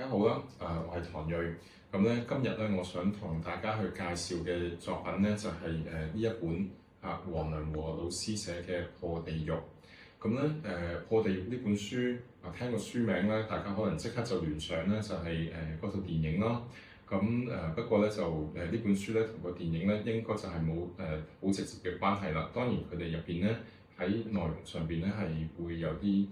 好啦，我係唐睿。咁咧今日咧，我想同大家去介紹嘅作品咧，就係呢一本黃良和老師寫嘅《破地獄》。咁咧《破地獄》呢本書聽個書名咧，大家可能即刻就聯想咧就係嗰套電影啦。咁不過咧就呢本書咧同個電影咧應該就係冇好直接嘅關係啦。當然佢哋入邊咧喺內容上邊咧係會有啲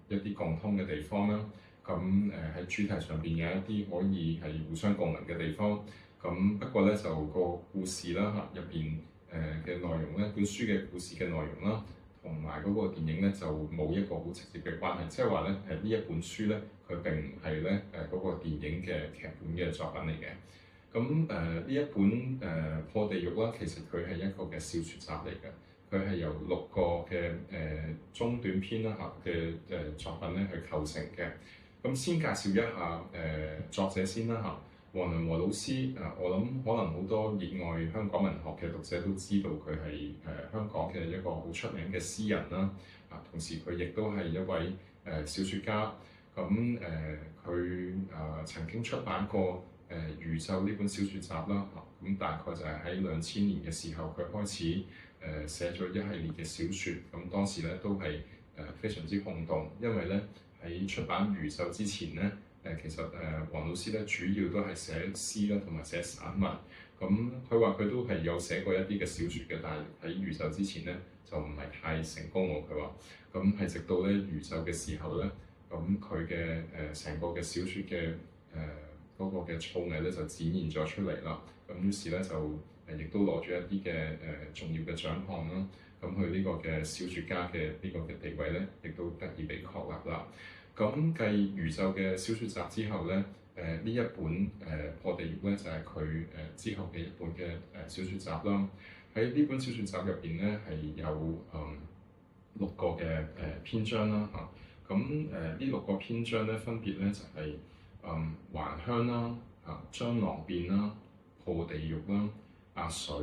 一啲共通嘅地方啦。咁喺主題上邊有一啲可以係互相共鳴嘅地方。咁不過咧就個故事啦入邊嘅內容咧，本書嘅故事嘅內容啦，同埋嗰個電影咧就冇一個好直接嘅關係。即係話咧呢一本書咧，佢並唔係咧嗰個電影嘅劇本嘅作品嚟嘅。咁呢一本破地獄啦，其實佢係一個嘅小説集嚟嘅。佢係由6個嘅中短篇啦嘅作品咧去構成嘅。咁先介紹一下作者先啦黃良和老師我諗可能好多熱愛香港文學嘅讀者都知道佢係香港嘅一個好出名嘅詩人啦。同時佢亦都係一位小説家。咁佢曾經出版過《餘奏》呢本小説集啦。咁大概就係喺2000年嘅時候，佢開始寫咗一系列嘅小説。咁當時咧都係非常之轟動，因為咧喺出版《餘奏》之前咧，其實黃老師咧主要都係寫詩啦，同埋寫散文。咁佢話佢都係有寫過一啲嘅小説嘅，但係喺《餘奏》之前咧就唔係太成功喎。佢話咁係直到咧《餘奏》嘅時候咧，咁佢嘅成個嘅小説嘅嗰個嘅造詣咧就展現咗出嚟啦。咁於是咧就亦都攞住一啲嘅重要嘅獎項啦。咁佢呢個嘅小説家嘅呢個嘅地位咧，亦都得以被確立啦。咁繼餘奏嘅小説集之後咧，呢一本破地獄咧就係佢之後嘅一本嘅小説集啦。喺呢本小説集入邊咧係有6個嘅篇章啦咁呢6個篇章咧分別咧就係還鄉啦、將郎變啦、破地獄啦、阿水、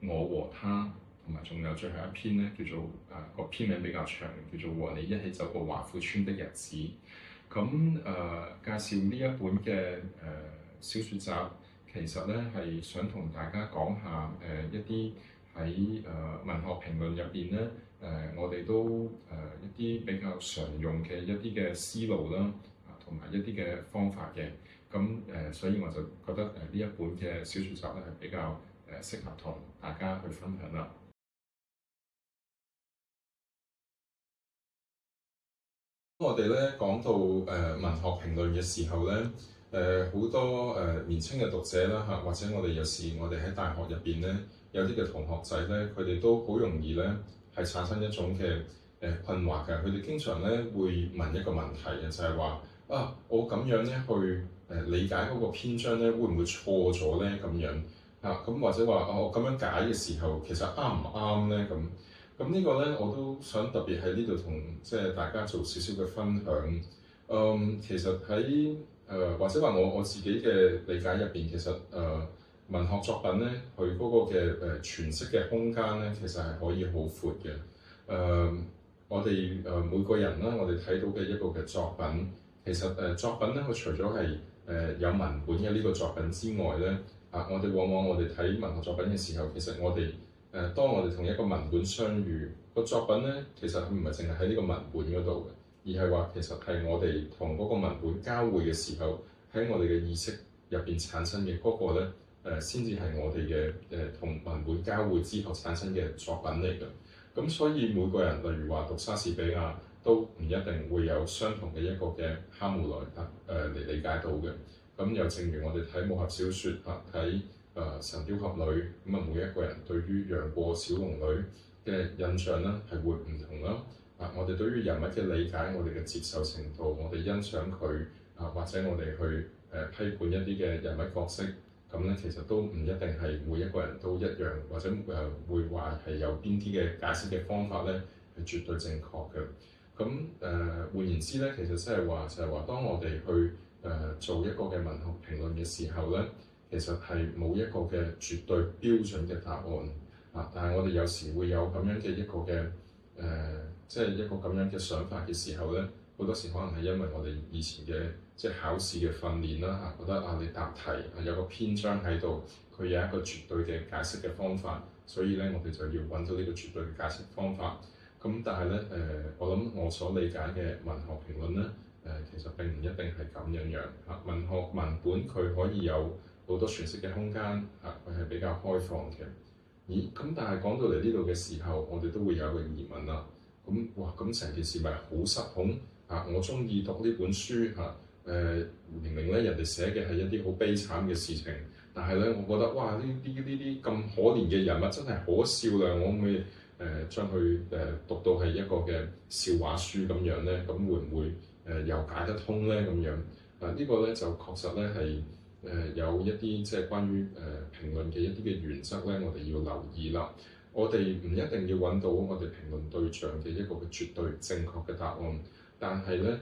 我和他。同埋仲有最後一篇咧，叫做個篇名比較長，叫做和你一起走過華富村的日子。咁介紹呢一本嘅小説集，其實咧係想同大家講下一啲喺文學評論入邊咧我哋都一啲比較常用嘅一啲嘅思路啦，同埋一啲嘅方法嘅。咁所以我就覺得呢一本嘅小説集咧係比較適合同大家去分享啦。我哋咧講到文學評論嘅時候咧，好多年輕嘅讀者啦或者我哋有時我哋喺大學入邊咧，有啲嘅同學仔咧，佢哋都好容易咧係產生一種嘅困惑嘅。佢哋經常咧會問一個問題嘅，就係話我咁樣咧去理解嗰個篇章咧，會唔會錯咗咧？咁樣咁或者話我咁樣解嘅時候，其實啱唔啱咧？咁呢個咧，我都想特別喺呢度同即係大家做少少嘅分享。其實喺或者話我自己嘅理解入邊，其實文學作品咧，佢嗰個嘅詮釋嘅空間咧，其實係可以好闊嘅。我哋每個人啦，我哋睇到嘅一個嘅作品，其實作品咧，佢除咗係有文本嘅呢個作品之外咧，我哋往往我哋睇文學作品嘅時候，其實我哋當我哋同一個文本相遇，個作品咧，其實佢唔係淨係喺呢個文本嗰度嘅，而係話其實係我哋同嗰個文本交匯嘅時候，喺我哋嘅意識入邊產生嘅嗰個咧，先至係我哋嘅同文本交匯之後產生嘅作品嚟嘅。咁所以每個人，例如話讀莎士比亞，都唔一定會有相同嘅一個嘅哈姆萊特嚟理解到嘅。咁又正如我哋睇武俠小説睇神鵰俠侶，咁每一個人對於楊過、小龍女嘅印象咧係會唔同啦。我哋對於人物嘅理解，我哋嘅接受程度，我哋欣賞佢或者我哋去批判一啲嘅人物角色，咁咧其實都唔一定係每一個人都一樣，或者會話係有邊啲嘅解釋嘅方法咧係絕對正確嘅。咁換言之咧，其實就係話當我哋去做一個嘅文學評論嘅時候咧，其實係冇一個嘅絕對標準嘅答案但係我哋有時會有咁樣嘅一個嘅即係一個咁樣嘅想法嘅時候咧，好多時可能係因為我哋以前嘅即係考試嘅訓練啦嚇，覺得你答題有個篇章喺度，佢有一個絕對嘅解釋嘅方法，所以咧我哋就要揾到呢個絕對嘅解釋方法。咁但係咧我諗我所理解嘅文學評論咧其實並唔一定係咁樣嚇。文學文本佢可以有好多詮釋嘅空間嚇，佢係比較開放嘅。咦？咁但係講到嚟呢度嘅時候，我哋都會有一個疑問啦。咁成件事咪好失控嚇？我中意讀呢本書嚇，明明咧人哋寫嘅係一啲好悲慘嘅事情，但係咧我覺得哇呢啲咁可憐嘅人物真係可笑啦！我可唔可以將佢讀到係一個嘅笑話書咁樣咧？咁會唔會又解得通咧？咁樣呢個咧就確實咧係有一啲即係關於評論嘅一啲嘅原則咧，我哋要留意啦。我哋唔一定要揾到我哋評論對象嘅一個嘅絕對正確嘅答案，但係咧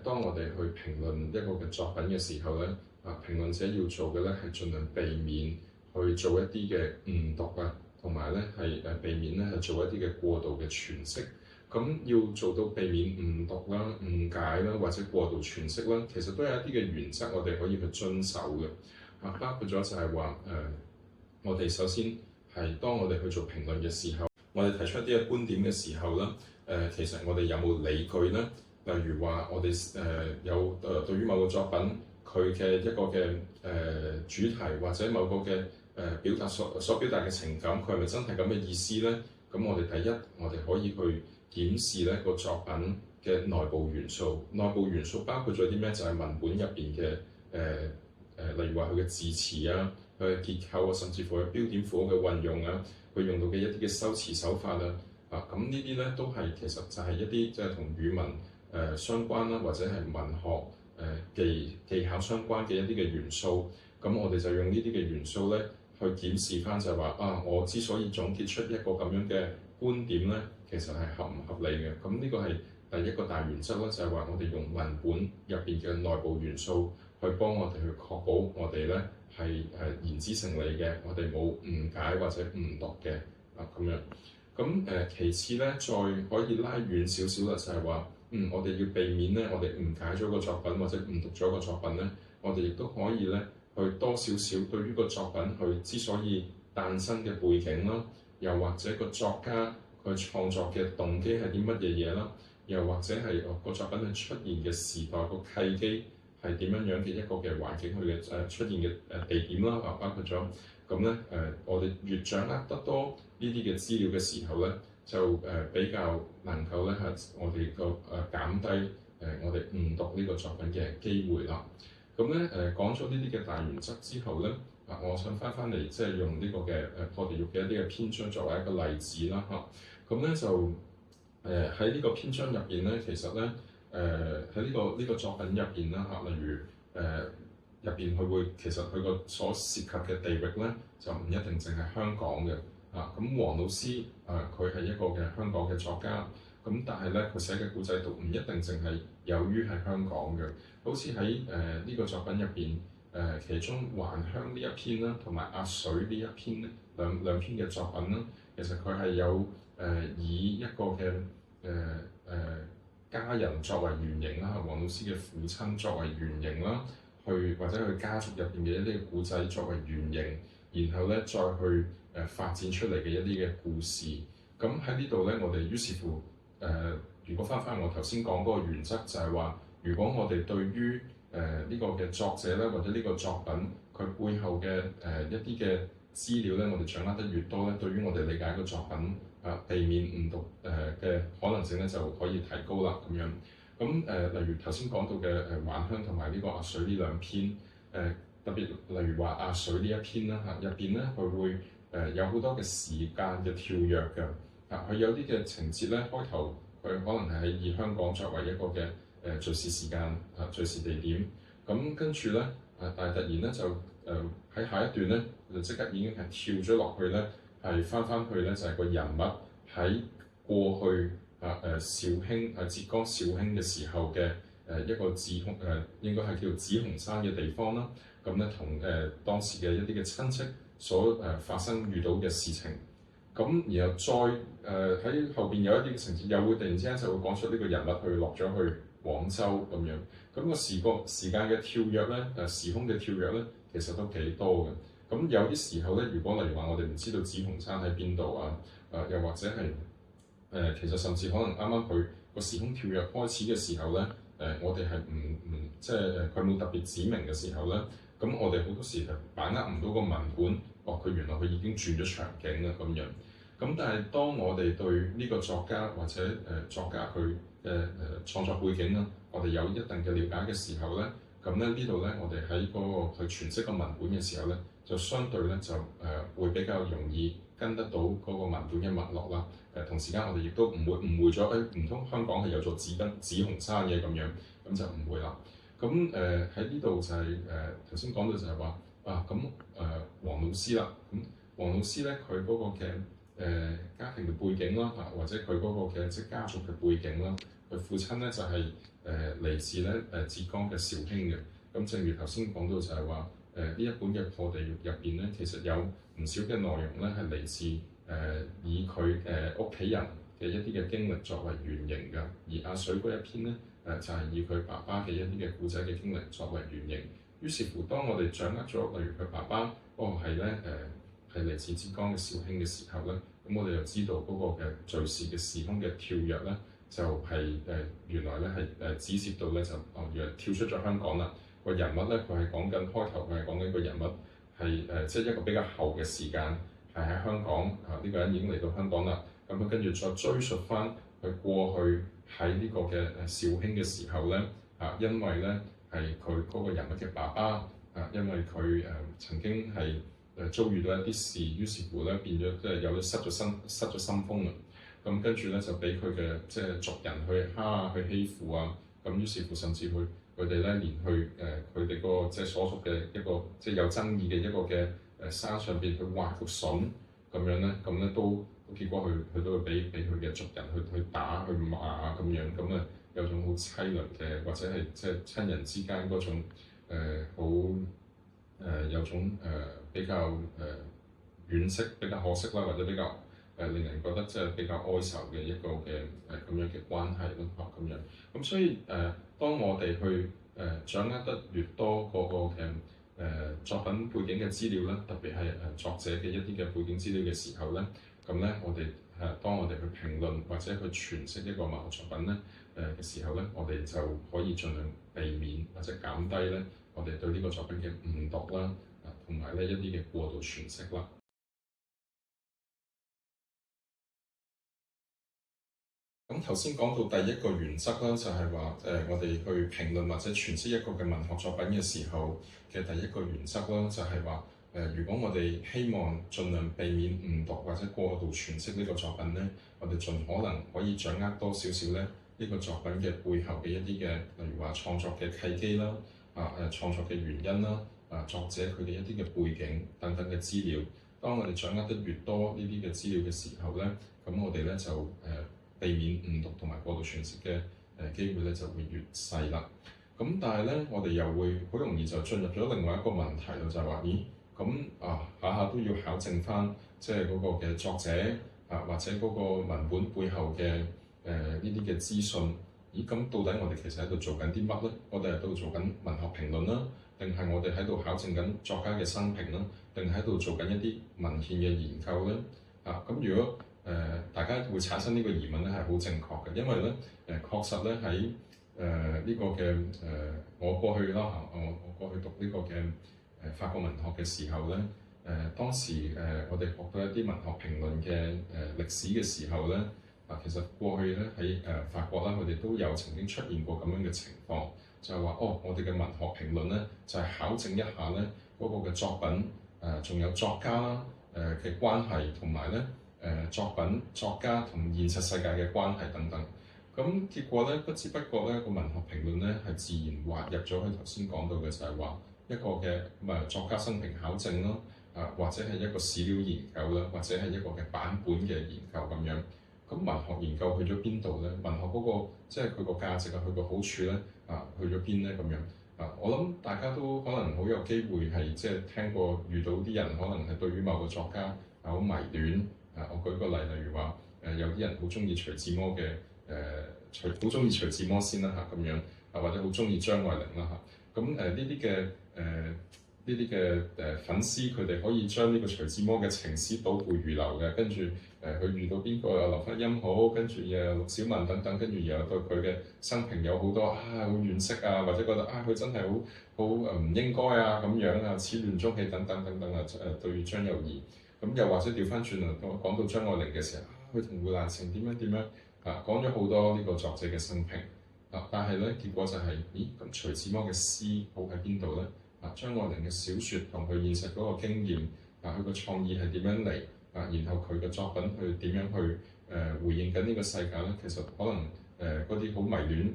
當我哋去評論一個嘅作品嘅時候咧，評論者要做嘅咧係盡量避免去做一啲嘅誤讀啊，同埋咧係避免咧係做一啲嘅過度嘅詮釋。咁要做到避免誤讀啦、誤解啦或者過度詮釋啦，其實都有一啲嘅原則我哋可以去遵守嘅。包括咗就係話我哋首先係當我哋去做評論嘅時候，我哋提出一啲嘅觀點嘅時候咧，其實我哋有冇理據咧？例如話我哋有對於某個作品佢嘅一個嘅主題或者某個嘅表達所表達嘅情感，佢係咪真係咁嘅意思咧？咁我哋第一，我哋可以去檢視咧個作品嘅內部元素。內部元素包括咗啲咩？就係文本入邊嘅例如話佢嘅字詞啊、佢嘅結構啊，甚至乎係標點符號嘅運用啊，佢用到嘅一啲嘅修辭手法啊，咁呢啲咧都係其實就係一啲即係同語文相關啦，或者係文學技巧相關嘅一啲嘅元素。咁我哋就用呢啲嘅元素咧去檢視翻，就係話我之所以總結出一個咁樣嘅觀點咧，其實係合唔合理嘅。咁呢個係第一個大原則啦，就係話我哋用文本入邊嘅內部元素去幫我哋去確保我哋咧係言之成理嘅，我哋冇誤解或者誤讀嘅咁樣。咁其次咧，再可以拉遠少少啦，就係話我哋要避免咧，我哋誤解咗個作品或者誤讀咗個作品咧，我哋亦都可以咧去多少少對於個作品佢之所以誕生嘅背景啦，又或者個作家佢創作嘅動機係啲乜嘢嘢啦，又或者係個作品佢出現嘅時代個契機係點樣樣嘅一個嘅環境，佢嘅出現嘅地點啦，包括咗咁咧我哋越掌握得多呢啲嘅資料嘅時候咧，就比較能夠咧係我哋個減低我哋誤讀呢個作品嘅機會啦。咁咧講咗呢啲嘅大原則之後咧，我想翻嚟即係用呢個嘅破地獄嘅一啲嘅篇章作為一個例子啦嚇。咁咧就喺呢個篇章入邊咧，其實咧喺呢個作品入邊啦嚇，例如入邊佢會其實佢個所涉及嘅地域咧，就唔一定淨係香港嘅咁黃老師佢係一個嘅香港嘅作家，咁但係咧佢寫嘅古仔都唔一定淨係由於係香港嘅，好似喺呢個作品入邊其中還鄉呢一篇啦，同埋壓水呢一篇咧兩篇嘅作品啦，其實佢係有以一個嘅家人作為原型啦，黃老師嘅父親作為原型啦，或者佢家族入邊嘅一啲嘅古仔作為原型，然後咧再去發展出嚟嘅一啲嘅故事。咁喺呢度咧，我哋於是乎如果翻我頭先講嗰個原則，就係話，如果我哋對於呢個嘅作者咧，或者呢個作品佢背後嘅一啲嘅資料咧，我哋掌握得越多咧，對於我哋理解個作品避免誤讀嘅可能性咧就可以提高啦咁樣。咁例如頭先講到嘅還鄉同埋呢個壓水呢兩篇特別例如話壓水呢一篇啦入邊咧佢會有好多嘅時間嘅跳躍嘅佢有啲嘅情節咧開頭佢可能係以香港作為一個嘅敘事時間敘事地點，咁跟住咧但係突然咧就喺下一段咧就即刻已經係跳咗落去咧係翻去咧就係個人物喺過去肇興浙江紹興嘅時候嘅一個應該係叫紫紅山嘅地方啦。咁咧同當時嘅一啲嘅親戚所發生遇到嘅事情，咁然後再喺後邊有一啲嘅情節，又會突然之間就會講出呢個人物落咗去廣州咁樣。咁個時間嘅跳躍咧，時空嘅跳躍咧，其實都幾多嘅。咁有啲時候咧，如果例如話我哋唔知道紫紅山喺邊度啊，又或者係其實甚至可能啱啱佢個時空跳躍開始嘅時候咧，我哋係唔即係佢冇特別指明嘅時候咧，咁我哋好多時係把握唔到個文本，佢原來佢已經轉咗場景啊咁樣。咁但係當我哋對呢個作家或者作家佢嘅創作背景啦，我哋有一定嘅了解嘅時候咧，咁咧呢度咧我哋喺嗰個去詮釋個文本嘅時候咧，就相對咧就會比較容易跟得到嗰個文本嘅脈絡啦。同時間我哋亦都唔會誤會咗，唔通香港係有座紫紅山嘅咁樣，咁就唔會啦。咁喺呢度就係頭先講到就係話黃老師啦，咁黃老師咧佢嗰個嘅家庭嘅背景啦，或者佢嗰個嘅即係家族嘅背景啦，佢父親咧就係嚟自咧浙江嘅紹興嘅。咁正如頭先講到就係話呢一本嘅破地獄入邊咧，其實有唔少嘅內容咧係嚟自以佢屋企人嘅一啲嘅經歷作為原型㗎。而阿水嗰一篇咧就係以佢爸爸嘅一啲嘅故仔嘅經歷作為原型。於是乎，當我哋掌握咗例如佢爸爸係咧係嚟自浙江嘅紹興嘅時候咧，咁我哋就知道嗰個嘅敘事嘅時空嘅跳躍咧，就係原來咧係指涉到咧就原來跳出咗香港啦。個人物咧佢係講緊開頭，佢係講緊個人物係即係一個比較後嘅時間係喺香港呢個人已經嚟到香港啦。咁佢跟住再追溯翻佢過去喺呢個嘅紹興嘅時候咧因為咧係佢嗰個人物嘅爸爸因為佢曾經係遭遇到一啲事，於是乎咧變咗即係有啲失咗心瘋啊。咁跟住咧就俾佢嘅即係族人去蝦啊，去欺負啊。咁於是乎甚至佢哋咧連去佢哋個即係所屬嘅一個即係有爭議嘅一個嘅山上邊去挖個筍咁樣咧，咁咧都結果佢都會俾佢嘅族人去打去罵啊咁樣，咁啊有種好凄涼嘅或者係即係親人之間嗰種有種比較惋惜、比較可惜啦，或者比較令人覺得即係比較哀愁嘅一個嘅咁樣嘅關係咯咁樣。咁所以當我哋去掌握得越多嗰個嘅作品背景嘅資料啦，特別係作者嘅一啲嘅背景資料嘅時候咧，咁咧我哋當我哋去評論或者去詮釋一個文學作品咧嘅時候咧，我哋就可以盡量避免或者減低咧我哋對呢個作品嘅誤讀啦，同埋咧一啲嘅過度詮釋啦。咁頭先講到第一個原則啦，就係話我哋去評論或者詮釋一個嘅文學作品嘅時候嘅第一個原則啦，就係話如果我哋希望盡量避免誤讀或者過度詮釋呢個作品咧，我哋盡可能可以掌握多少少咧呢個作品嘅背後嘅一啲嘅，例如話創作嘅契機啦，創作嘅原因啦，作者佢嘅一啲嘅背景等等嘅資料。當我哋掌握得越多呢啲嘅資料嘅時候咧，咁我哋咧就避免誤讀同埋過度詮釋嘅機會咧就會越細啦。咁但係咧，我哋又會好容易就進入咗另外一個問題咯，就係話，咦咁下下都要考證翻即係嗰個嘅作者或者嗰個文本背後嘅呢啲嘅資訊。咦咁到底我哋其實喺度做緊啲乜咧？我哋喺度做緊文學評論啦，定係我哋喺度考證緊作家嘅生平啦，定係喺度做緊一啲文獻嘅研究咧？咁如果大家會產生呢個疑問咧，係好正確嘅，因為咧確實咧喺呢個嘅我過去啦我過去讀呢個嘅法國文學嘅時候咧，當時我哋學到一啲文學評論嘅歷史嘅時候咧，其實過去咧喺法國啦，佢哋都有曾經出現過咁樣嘅情況，就係話我哋嘅文學評論咧就係考證一下咧嗰個嘅作品仲有作家啦嘅關係，同埋咧作品作家同現實世界嘅關係等等。咁結果咧，不知不覺咧個文學評論咧係自然滑入咗佢頭先講到嘅，就係話一個嘅作家生平考證咯，或者係一個史料研究啦，或者係一個嘅版本嘅研究咁樣。咁文學研究去咗邊度咧？文學嗰個即係佢個價值佢個好處咧去咗邊咧？咁樣我諗大家都可能好有機會係即係聽過遇到啲人可能係對於某個作家好迷戀我舉個例，例如話有啲人好中意徐志摩嘅好中意徐志摩先啦咁樣，或者好中意張愛玲啦咁呢啲嘅粉絲，佢哋可以將呢個徐志摩嘅情詩倒背如流嘅，跟住佢遇到邊個有劉弗音好，跟住又陸小曼等等，跟住又對佢嘅生平有好多好惋惜啊，或者覺得佢真係好唔應該啊咁樣啊，始亂終棄等等等等對張幼儀，咁又或者調翻轉講到張愛玲嘅時候，佢同胡蘭成點樣講咗好多呢個作者嘅生平但係咧結果就係，咁徐志摩嘅詩好喺邊度咧？張愛玲嘅小説同佢現實嗰個經驗佢個創意係點樣嚟然後佢嘅作品去點樣去回應緊呢個世界咧？其實可能嗰啲好迷戀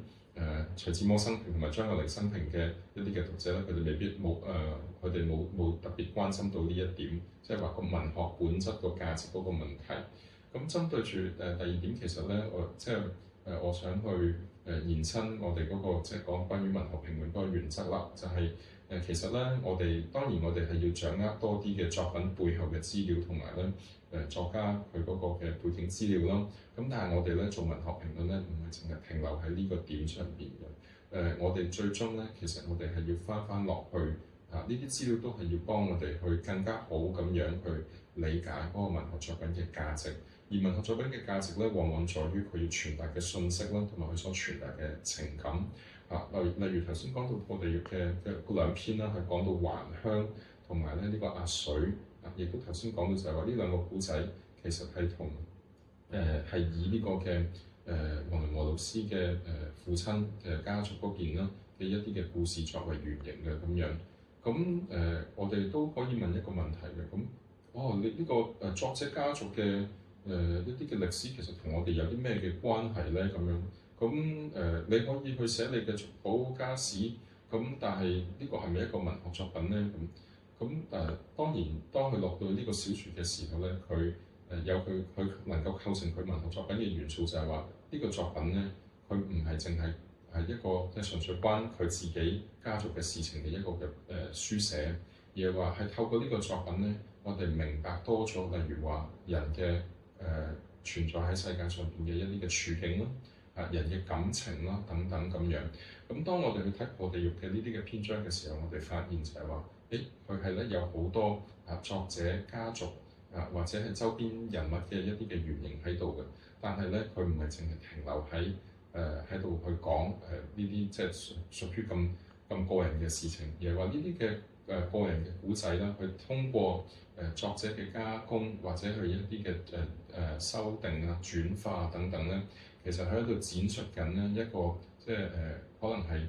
徐志摩生平同埋張愛玲生平嘅一啲嘅讀者咧，佢哋未必佢哋冇特別關心到呢一點，即係話個文學本質個價值嗰個問題。咁針對住第二點，其實咧我想去延伸我哋嗰個即係講關於文學評論嗰個原則啦，就係其實咧當然我哋係要掌握多啲嘅作品背後嘅資料同埋咧作家佢嗰個嘅背景資料啦。咁但係我哋咧做文學評論咧，唔係淨係停留喺呢個點上邊嘅。我哋最終咧，其實我哋係要翻落去呢啲資料都係要幫我哋去更加好咁樣去理解嗰個文學作品嘅價值。而文學作品嘅價值咧，往往在於佢要傳達嘅信息啦，同埋佢所傳達嘅情感例如頭先講到破地獄嘅兩篇啦，係講到還鄉同埋咧呢個壓水亦都頭先講到就係話呢兩個故仔其實係同係以呢個嘅黃良和老師嘅父親嘅家族嗰件啦嘅一啲嘅故事作為原型嘅咁樣。咁我哋都可以問一個問題嘅，咁你呢個作者家族嘅一啲嘅歷史其實同我哋有啲咩嘅關係咧？咁樣你可以去寫你嘅族譜家史，但係呢個係咪一個文學作品咧？當然當佢落到呢個小説嘅時候咧，佢有佢能夠構成佢文學作品嘅元素，就係話呢個作品咧，佢唔係淨係一個即係純粹關佢自己家族嘅事情嘅一個嘅書寫，而係話係透過呢個作品咧，我哋明白多咗，例如話人嘅存在喺世界上邊嘅一啲嘅處境啦，人嘅感情啦等等咁樣。咁當我哋去睇破地獄嘅呢啲嘅篇章嘅時候，我哋發現就係話，佢係咧有好多作者家族或者係周邊人物嘅一啲嘅原型喺度嘅，但係咧佢唔係淨係停留喺度去講呢啲即係屬於咁個人嘅事情，而係話呢啲嘅個人嘅古仔啦，去通過作者嘅加工或者佢一啲嘅修訂轉化等等咧，其實喺度展出緊咧一個即係可能係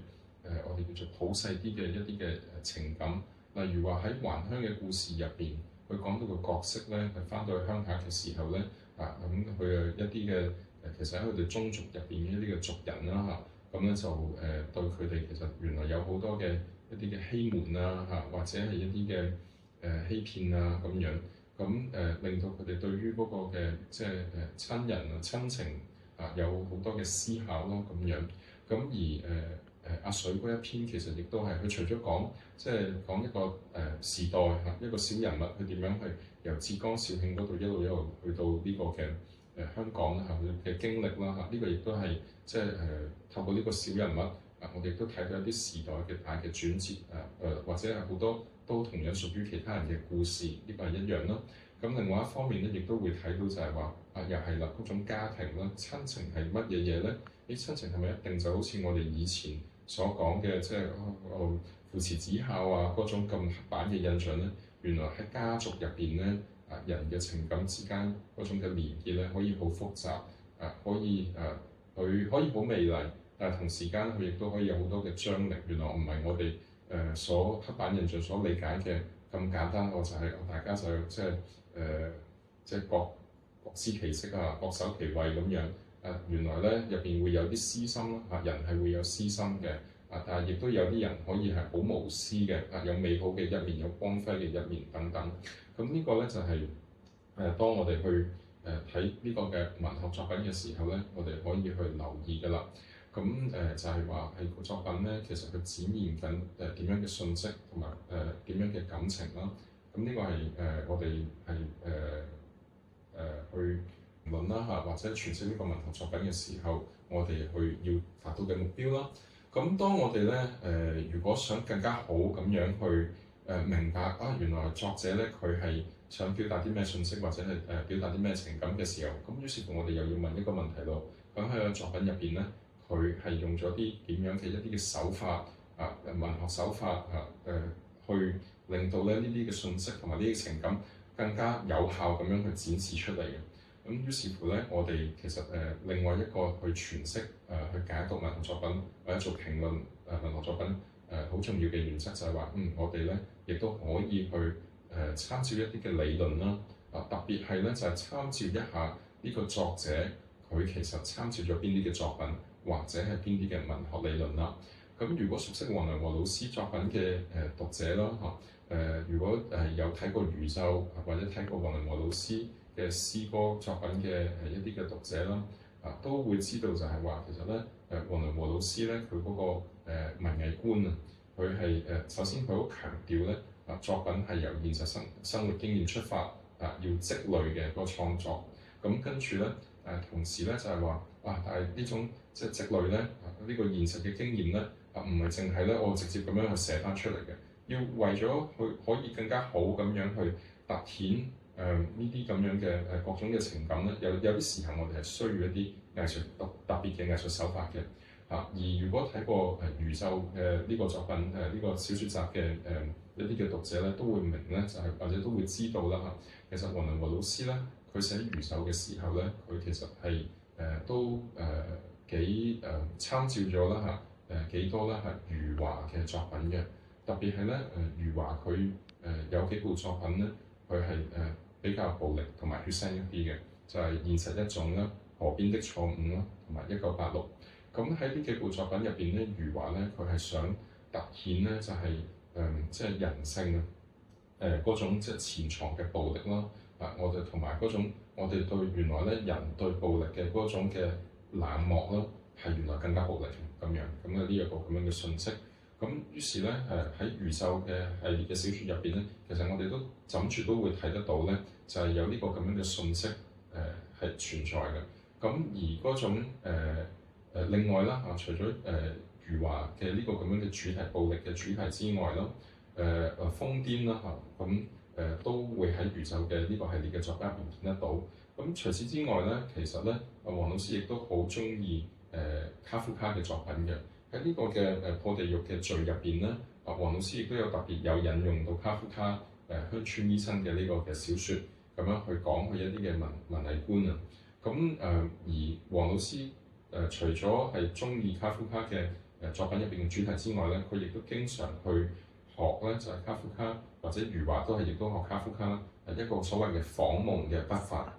我哋叫做普世啲嘅一啲嘅情感。例如話喺還鄉嘅故事入邊，佢講到個角色咧，佢翻到去鄉下嘅時候咧咁佢一啲嘅其實喺佢哋宗族入邊嘅一啲嘅族人啦咁咧就對佢哋其實原來有好多嘅一啲嘅欺瞞或者係一啲嘅欺騙咁樣，令到佢哋對於嗰個嘅即係親人親情有好多嘅思考咯咁樣。而阿水嗰一篇其實亦都係佢除咗講即係講一個時代一個小人物佢點樣去由浙江肇慶嗰度一路去到呢個嘅香港佢嘅經歷啦呢個亦都係即係透過呢個小人物我哋都睇到一啲時代嘅大嘅轉折或者係好多都同樣屬於其他人嘅故事，呢個係一樣啦。咁另外一方面咧，亦都會睇到就係話又係啦嗰種家庭啦，親情係乜嘢嘢咧？親情係咪一定就好似我哋以前所講嘅即係父慈子孝嗰種咁刻板嘅印象咧？原來喺家族入邊咧人嘅情感之間嗰種嘅連結咧，可以好複雜可以佢可以好美麗，但係同時間佢亦都可以有好多嘅張力。原來唔係我哋所刻板印象所理解嘅咁簡單，就係大家就即係各司其職各守其位咁樣。原來咧入邊會有啲私心啦人係會有私心嘅但係亦都有啲人可以係好無私嘅有美好嘅一面，有光輝嘅一面等等。咁呢個咧就係當我哋去睇呢個嘅文學作品嘅時候咧，我哋可以去留意㗎啦。就係話係個作品咧，其實佢展現緊點樣嘅信息同埋點樣嘅感情啦。呢個係我哋係去論啦嚇，或者詮釋呢個文學作品嘅時候，我哋要達到嘅目標啦。咁當我哋咧如果想更加好咁樣去明白啊，原來作者咧佢係想表達啲咩信息，或者係表達啲咩情感嘅時候，咁於是乎我哋又要問一個問題咯。咁喺個作品入邊咧，佢係用咗啲點樣嘅一啲嘅手法文學手法去令到咧呢啲嘅信息同埋呢啲情感更加有效咁樣去展示出嚟嘅。咁於是乎咧，我哋其實另外一個去詮釋去解讀文學作品或者做評論文學作品好重要嘅原則就係話，我哋咧亦都可以去參照一啲嘅理論啦。特別係咧就係參照一下呢個作者佢其實參照咗邊啲嘅作品，或者係邊啲嘅文學理論啦。咁如果熟悉黃良和老師作品嘅讀者啦如果有睇過餘奏或者睇過黃良和老師嘅詩歌作品嘅一啲嘅讀者啦，都會知道就係話其實咧黃良和老師咧佢嗰個文藝觀佢係首先佢好強調咧作品係由現實生活經驗出發要積累嘅嗰個創作。咁跟住咧同時咧就係話但係呢種即係積累咧呢個現實嘅經驗咧唔係淨係咧我直接咁樣去寫翻出嚟嘅，要為咗去可以更加好咁樣去凸顯呢啲咁樣嘅各種嘅情感咧，有啲時候我哋係需要一啲藝術特別嘅藝術手法嘅而如果睇過餘奏呢個作品呢個小説集嘅一啲嘅讀者咧，都會明咧就係或者都會知道啦其實黃良和老師咧佢寫餘奏嘅時候咧，佢其實係都幾參照咗啦幾多咧係余華嘅作品嘅，特別係咧余華佢有幾部作品咧，佢係比較暴力同埋血腥一啲嘅，就係現實一種啦、河邊的錯誤啦，同埋1986。咁喺呢幾部作品入邊咧，余華咧佢係想凸顯咧就係即係人性嗰種即係潛藏嘅暴力啦。我哋同埋嗰種我哋對原來咧人對暴力嘅嗰種嘅冷漠啦，係原來更加暴力嘅咁樣。咁呢一個咁樣嘅信息。咁於是咧喺餘奏嘅系列嘅小説入邊咧，其實我哋都枕住都會睇得到咧，就係有呢個咁樣嘅信息係存在嘅。咁而嗰種另外啦除咗余華嘅呢個咁樣嘅主題暴力嘅主題之外啦，瘋癲啦都會喺餘奏嘅呢個系列嘅作品入邊見得到。咁除此之外咧，其實咧黃老師亦都好中意卡夫卡嘅作品嘅。喺呢個嘅破地獄嘅罪入邊咧，黃老師亦都有特別有引用到卡夫卡鄉村醫生嘅呢個嘅小説，咁樣去講佢一啲嘅文藝觀啊。咁而黃老師除咗係中意卡夫卡嘅作品入邊嘅主題之外咧，佢亦都經常去學咧就係卡夫卡或者余華都學卡夫卡一個所謂嘅仿夢嘅筆法。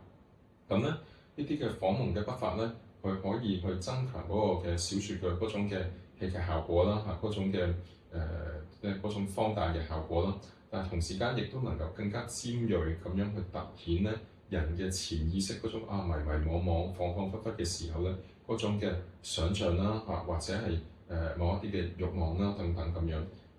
咁咧呢啲嘅仿夢嘅筆法咧，佢可以去增強嗰個嘅小説嘅嗰種嘅戲劇效果啦嗰種嘅嗰種放大嘅效果啦。但係同時間亦都能夠更加尖鋭咁樣去凸顯咧人嘅潛意識嗰種迷迷惘惘、恍恍惚惚嘅時候咧嗰種嘅想像啦或者係某一啲嘅慾望啦等等咁樣。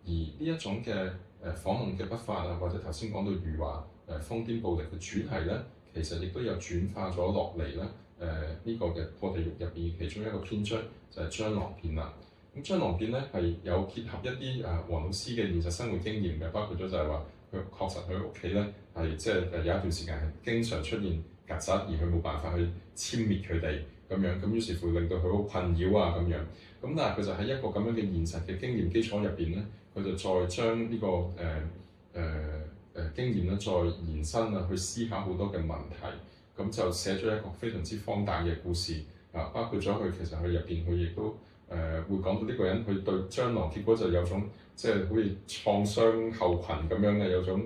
而呢一種嘅仿夢嘅筆法或者頭先講到餘華瘋癲暴力嘅主題咧，其實亦都有轉化咗落嚟咧。呢個嘅破地獄入邊其中一個篇章就係蟑螂片啦。咁蟑螂片咧係有結合一啲黃老師嘅現實生活經驗嘅，包括咗就係話佢確實佢屋企咧係即係有一段時間係經常出現曱甴，而佢冇辦法去殲滅佢哋咁樣，咁於是乎令到佢好困擾咁樣。咁但係佢就喺一個咁樣嘅現實嘅經驗基礎入邊咧，佢就再將呢個經驗咧再延伸去思考好多嘅問題。咁就寫咗一個非常之荒誕嘅故事包括咗佢其實佢入邊佢亦都會講到呢個人佢對蟑螂結果就有種即係好似創傷後群咁樣嘅，有種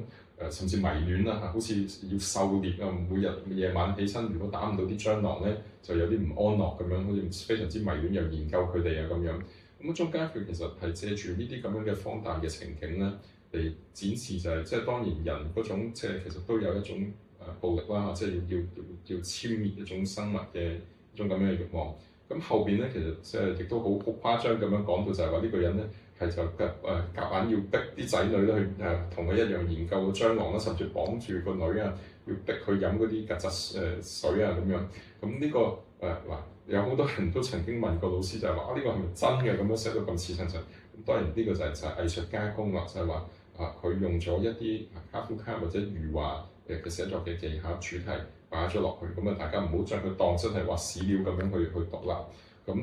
甚至迷戀啦好似要狩獵每日夜晚起身如果打唔到啲蟑螂咧，就有啲唔安樂咁樣，好似非常之迷戀又研究佢哋咁樣。咁中間佢其實係借住呢啲咁樣嘅荒誕嘅情景咧嚟展示就係即係當然人嗰種即係其實都有一種暴力啦，即係要殲滅一種生物嘅一種咁樣嘅慾望。咁後邊咧其實即係亦都好誇張咁樣講到就係話呢個人咧係就夾硬要逼啲仔女咧去同佢一樣研究個蟑螂啦，甚至綁住個女要逼佢飲嗰啲曱甴水啊咁樣。咁呢個嗱有好多人都曾經問過老師就係話呢個係咪真嘅咁樣寫到咁似層層？咁當然呢個就係藝術加工啦，就係話佢用咗一啲卡夫卡或者余華嘅寫作嘅技巧主題擺咗落去，咁大家唔好將佢當真係話史料咁樣去讀啦。咁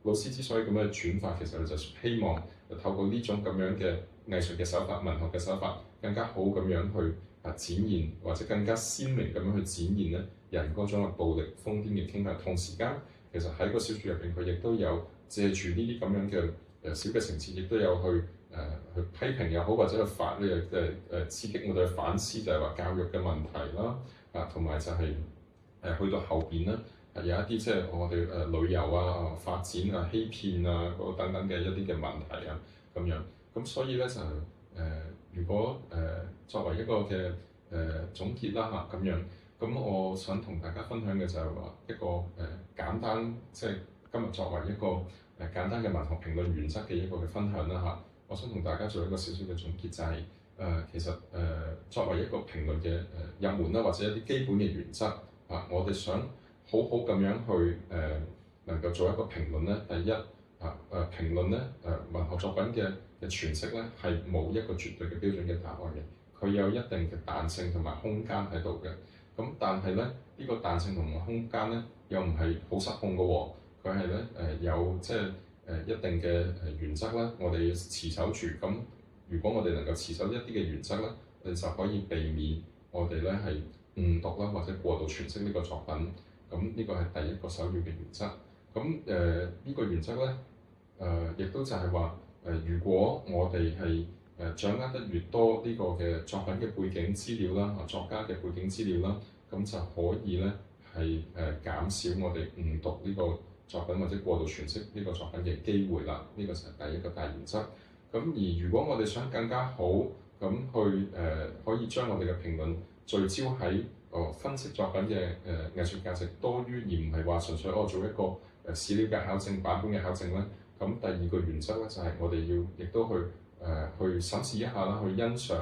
老師之所以咁樣轉發，其實就希望透過呢種咁樣嘅藝術嘅手法、文學嘅手法，更加好咁樣去展現，或者更加鮮明咁樣去展現咧人嗰種嘅暴力瘋癲嘅傾向。同時間，其實喺個小説入邊，佢亦都有借住呢啲咁樣嘅小嘅情節，亦都有去批評又好，或者去刺激我哋去反思，就係話教育嘅問題啦。同埋就係去到後邊咧。有一啲即係我哋旅遊啊、發展啊、欺騙啊等等嘅一啲嘅問題啊咁樣，咁所以咧就如果作為一個嘅總結啦嚇咁樣，咁我想同大家分享嘅就係話一個簡單，即係今日作為一個簡單嘅文學評論原則嘅一個嘅分享啦嚇，我想同大家做一個少少嘅總結，就係其實作為一個評論嘅入門啦，或者一啲基本嘅原則我哋想好好咁樣去能夠做一個評論咧。第一評論咧文學作品嘅詮釋咧係冇一個絕對嘅標準嘅答案嘅，佢有一定嘅彈性同埋空間喺度嘅。咁但係咧呢個彈性同埋空間咧又唔係好失控嘅喎，佢係咧有即係一定嘅原則啦，我哋要持守住。咁如果我哋能夠持守一啲嘅原則咧，我哋就可以避免我哋咧係誤讀啦，或者過度詮釋呢個作品。咁呢個係第一個首要嘅原則。咁呢個原則咧，亦都就係話如果我哋係掌握得越多呢個嘅作品嘅背景資料啦，作家嘅背景資料啦，咁就可以咧係減少我哋誤讀呢個作品或者過度詮釋呢個作品嘅機會啦。呢個就係第一個大原則。咁而如果我哋想更加好咁去可以將我哋嘅評論聚焦喺分析作品嘅藝術價值多於，而唔係話純粹做一個史料嘅考證、版本嘅考證咧。咁第二個原則咧就係我哋要亦都去審視一下啦，去欣賞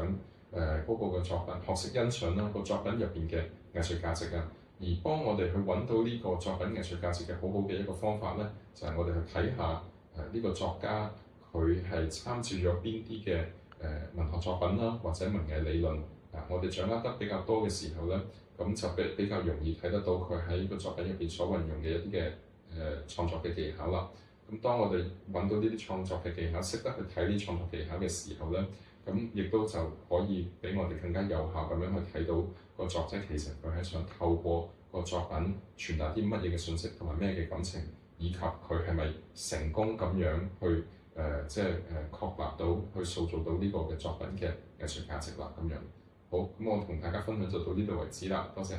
嗰個嘅作品，學識欣賞啦個作品入邊嘅藝術價值啊。而幫我哋去揾到呢個作品藝術價值嘅好好嘅一個方法咧，就係我哋去睇下呢個作家佢係參照咗邊啲嘅文學作品啦，或者文藝理論。我哋掌握得比較多嘅時候咧，咁就比較容易睇得到佢喺呢個作品入邊所運用嘅一啲嘅創作嘅技巧啦。咁當我哋揾到呢啲創作嘅技巧，識得去睇呢啲創作技巧嘅時候咧，咁亦都就可以俾我哋更加有效咁樣去睇到個作者其實佢係想透過個作品傳達啲乜嘢嘅信息同埋咩嘅感情，以及佢係咪成功咁樣去即係確立到去塑造到呢個嘅作品嘅藝術價值啦咁樣。好，咁我同大家分享就到呢度為止啦，多謝。